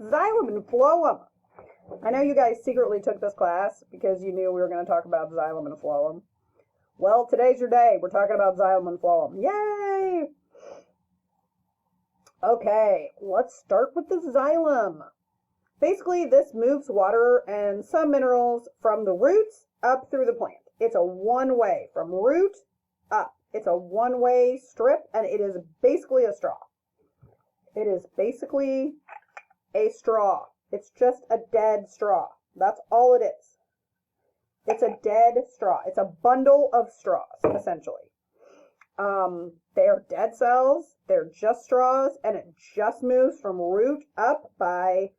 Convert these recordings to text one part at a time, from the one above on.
Xylem and phloem. I know you guys secretly took this class because you knew we were going to talk about xylem and phloem. Well, today's your day. We're talking about xylem and phloem. Yay! Okay, let's start with the xylem. Basically, this moves water and some minerals from the roots up through the plant. It's a one-way from root up. It's a one-way strip, and it is basically a straw. It is basically a straw. It's just a dead straw. That's all it is. It's a dead straw. It's a bundle of straws, essentially. They are dead cells. They're just straws, and it just moves from root up by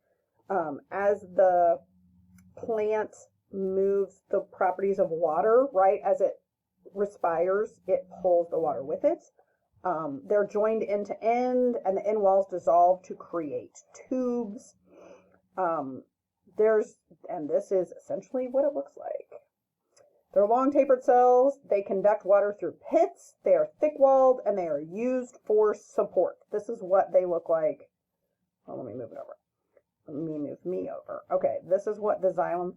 as the plant moves the properties of water, right? As it respires, it pulls the water with it. They're joined end to end, and the end walls dissolve to create tubes. And this is essentially what it looks like. They're long tapered cells. They conduct water through pits. They are thick walled, and they are used for support. This is what they look like. Oh, let me move it over. Let me move me over. Okay, this is what the xylem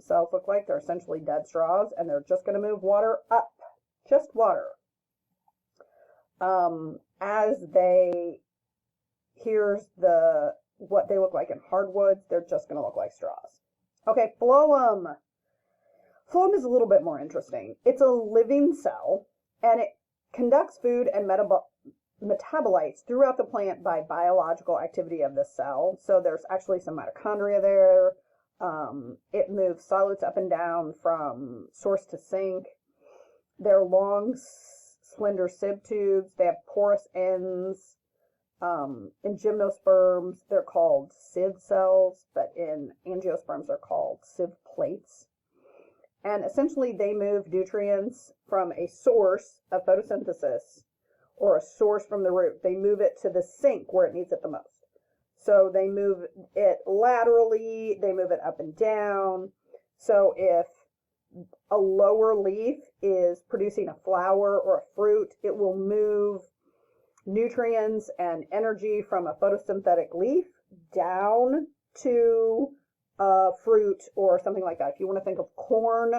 cells look like. They're essentially dead straws, and they're just going to move water up. Just water. Here's what they look like in hardwoods. They're just going to look like straws. Okay, phloem. Phloem is a little bit more interesting. It's a living cell, and it conducts food and metabolites throughout the plant by biological activity of the cell. So there's actually some mitochondria there. It moves solids up and down from source to sink. They're long, slender sieve tubes. They have porous ends. In gymnosperms, they're called sieve cells, but in angiosperms, they're called sieve plates. And essentially, they move nutrients from a source of photosynthesis or a source from the root. They move it to the sink where it needs it the most. So they move it laterally, they move it up and down. So if a lower leaf is producing a flower or a fruit, it will move nutrients and energy from a photosynthetic leaf down to a fruit or something like that. If you want to think of corn,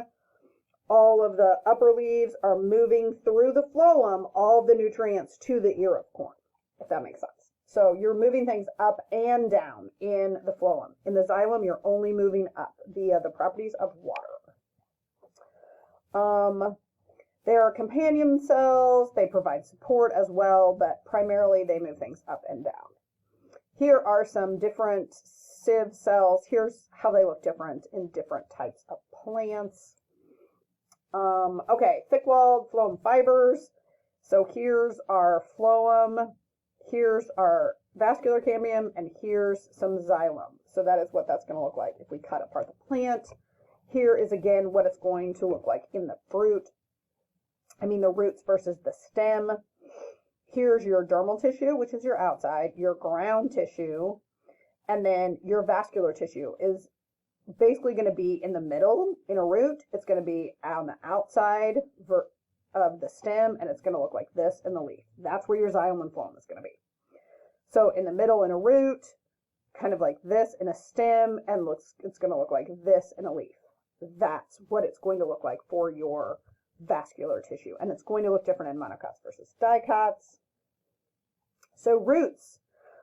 all of the upper leaves are moving through the phloem, all of the nutrients to the ear of corn, if that makes sense. So you're moving things up and down in the phloem. In the xylem, you're only moving up via the properties of water. There are companion cells. They provide support as well, but primarily they move things up and down. Here are some different sieve cells. Here's how they look different in different types of plants. Okay, thick-walled phloem fibers. So here's our phloem, here's our vascular cambium, and here's some xylem. So that is what that's going to look like if we cut apart the plant. Here is again what it's going to look like in the fruit. The roots versus the stem. Here's your dermal tissue, which is your outside, your ground tissue, and then your vascular tissue is basically going to be in the middle in a root. It's going to be on the outside of the stem, and it's going to look like this in the leaf. That's where your xylem and phloem is going to be. So in the middle in a root, kind of like this in a stem, and it's going to look like this in a leaf. That's what it's going to look like for your vascular tissue, and it's going to look different in monocots versus dicots. So roots.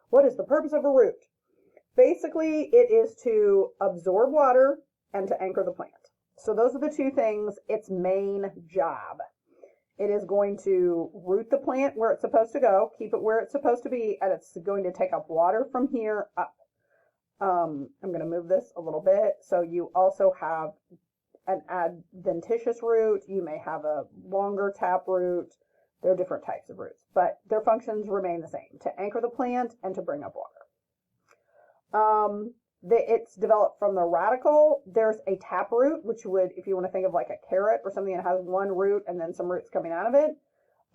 What is the purpose of a root? Basically, it is to absorb water and to anchor the plant. So those are the two things, its main job. It is going to root the plant where it's supposed to go, keep it where it's supposed to be, and it's going to take up water from here up. I'm going to move this a little bit. So you also have an adventitious root. You may have a longer tap root. There are different types of roots, but their functions remain the same, to anchor the plant and to bring up water. It's developed from the radicle. There's a tap root, which would, if you want to think of like a carrot or something that has one root and then some roots coming out of it,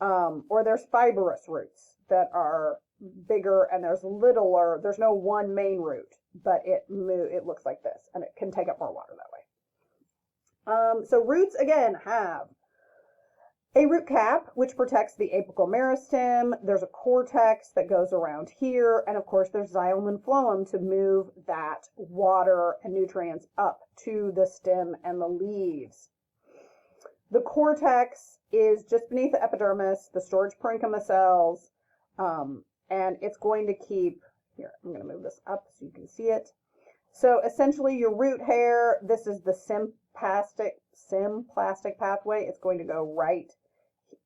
or there's fibrous roots that are bigger, and there's littler. There's no one main root, but it looks like this, and it can take up more water that way. So roots again have A root cap, which protects the apical meristem. There's a cortex that goes around here. And of course, there's xylem and phloem to move that water and nutrients up to the stem and the leaves. The cortex is just beneath the epidermis, the storage parenchyma cells, and it's going to keep, here, I'm going to move this up so you can see it. So essentially your root hair, this is the symplastic pathway. It's going to go right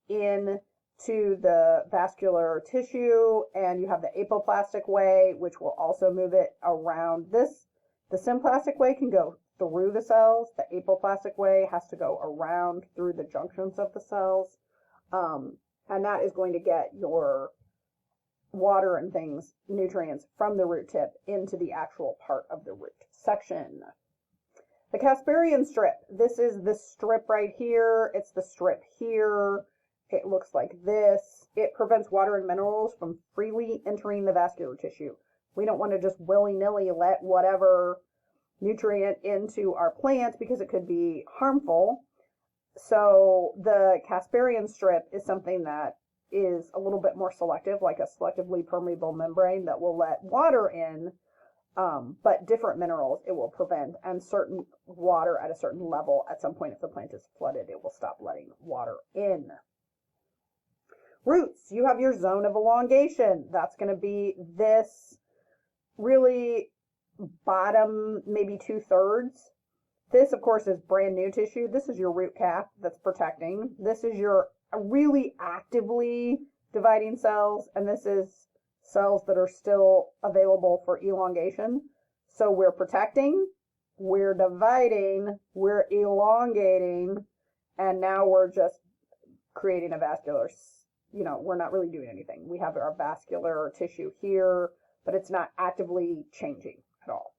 in to the vascular tissue, and you have the apoplastic way, which will also move it around this. The symplastic way can go through the cells. The apoplastic way has to go around through the junctions of the cells. And that is going to get your water and things, nutrients from the root tip into the actual part of the root section. The Casparian strip. This is the strip right here. It's the strip here. It looks like this. It prevents water and minerals from freely entering the vascular tissue. We don't want to just willy-nilly let whatever nutrient into our plant because it could be harmful. So the Casparian strip is something that is a little bit more selective, like a selectively permeable membrane that will let water in, but different minerals it will prevent, and certain water at a certain level. At some point, if the plant is flooded, it will stop letting water in. Roots, you have your zone of elongation. That's going to be this really bottom, maybe 2/3. This, of course, is brand new tissue. This is your root cap that's protecting. This is your really actively dividing cells, and this is cells that are still available for elongation. So we're protecting, we're dividing, we're elongating, and now we're just creating a vascular, we're not really doing anything. We have our vascular tissue here, but it's not actively changing at all.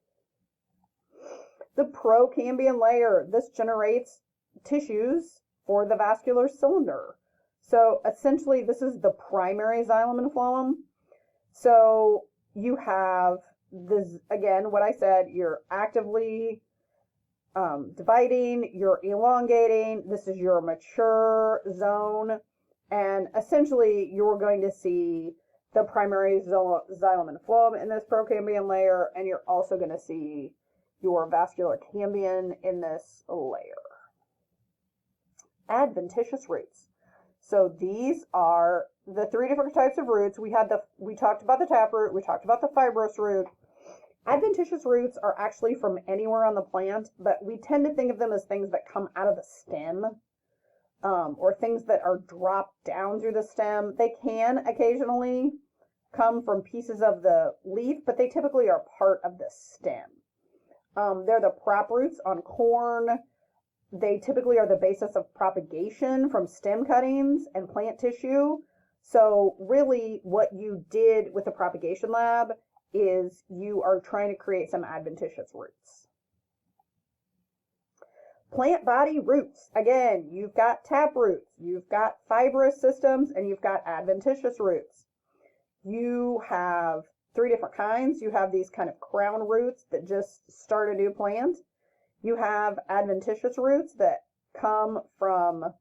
The procambian layer, this generates tissues for the vascular cylinder. So essentially, this is the primary xylem and phloem. So you have this, again, what I said, you're actively dividing, you're elongating. This is your mature zone. And essentially, you're going to see the primary xylem and phloem in this procambian layer, and you're also going to see your vascular cambion in this layer. Adventitious roots. So these are the 3 different types of roots. We talked about the taproot, we talked about the fibrous root. Adventitious roots are actually from anywhere on the plant, but we tend to think of them as things that come out of the stem, or things that are dropped down through the stem. They can occasionally come from pieces of the leaf, but they typically are part of the stem. They're the prop roots on corn. They typically are the basis of propagation from stem cuttings and plant tissue. So really what you did with the propagation lab is you are trying to create some adventitious roots. Plant body roots. Again, you've got tap roots, you've got fibrous systems, and you've got adventitious roots. You have 3 different kinds. You have these kind of crown roots that just start a new plant. You have adventitious roots that come from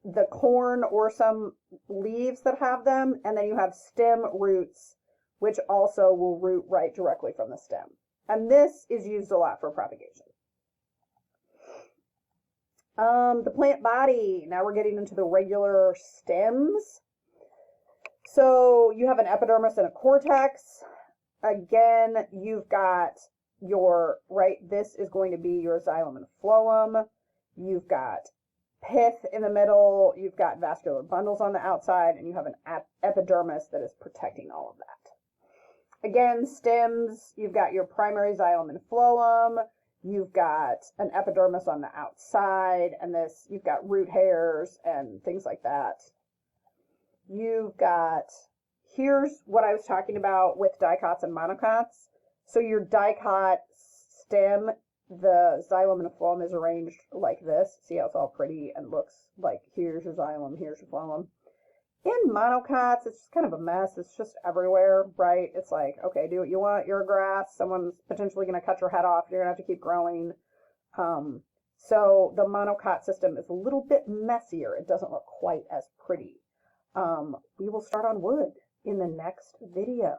the corn or some leaves that have them. And then you have stem roots, which also will root right directly from the stem. And this is used a lot for propagation. The plant body. Now we're getting into the regular stems. So you have an epidermis and a cortex. Again, you've got this is going to be your xylem and phloem. You've got pith in the middle. You've got vascular bundles on the outside, and you have an epidermis that is protecting all of that. Again, stems, you've got your primary xylem and phloem. You've got an epidermis on the outside, and you've got root hairs and things like that. You've got, here's what I was talking about with dicots and monocots. So your dicot stem, the xylem and phloem is arranged like this. See how it's all pretty and looks like here's your xylem, here's your phloem. In monocots, it's just kind of a mess. It's just everywhere, right? It's like, okay, do what you want. You're a grass. Someone's potentially going to cut your head off. You're going to have to keep growing. So the monocot system is a little bit messier. It doesn't look quite as pretty. We will start on wood in the next video.